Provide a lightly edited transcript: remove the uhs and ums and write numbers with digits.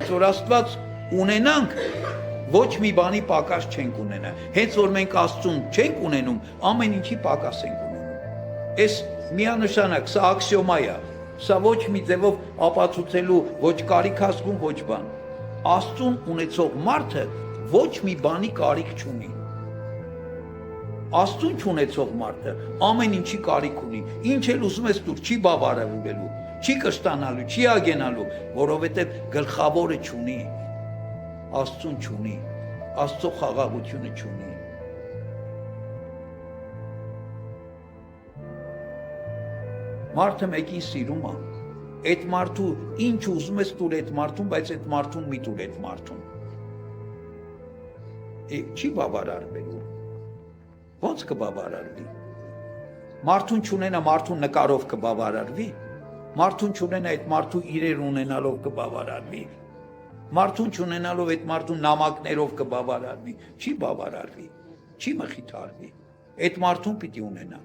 բայց որ Աստված ունենանք, ոչ մի բանի պակաս չենք ունենա։ Հենց որ մենք Աստծուն չենք ունենում, ամեն ինչի պակաս ենք ունենում։ Այս միանշանակ, սա աքսիոմա է, սա ոչ մի ձևով ապացուցելու ոչ կարիք ասում, ոչ բան։ Աստծուն ունեցող մարդը ոչ մի բանի կարիք չունի։ Աստծուն չունեցող մարդը ամեն ինչի կարիք ունի։ Ինչ էլ ուզում ես դուր, չի բավարարվելու, չի կշտանալու, չի ագենալու, որովհետև գլխավորը չունի։ Աստծուն չունի, Աստծո խաղաղությունը չունի։ Մարդը մեկին սիրում է, այդ մարդու ինչ ուզում ես տուր այդ մարդուն, բայց այդ մարդուն մի տուր այդ մարդուն։ Չի բավարարվելու։ Ոնց կբավարարվի։ Մարդուն չունենա, մարդուն նկարով կբավարարվի։ Մարդուն չունենա, այդ մարդու իրեր ունենալով կբավարարվի։ Մարդուն չունենալով այդ մարդուն նամակներով կբավարարվի, չի բավարարվի, չի մխիթարվի, այդ մարդուն պիտի ունենա։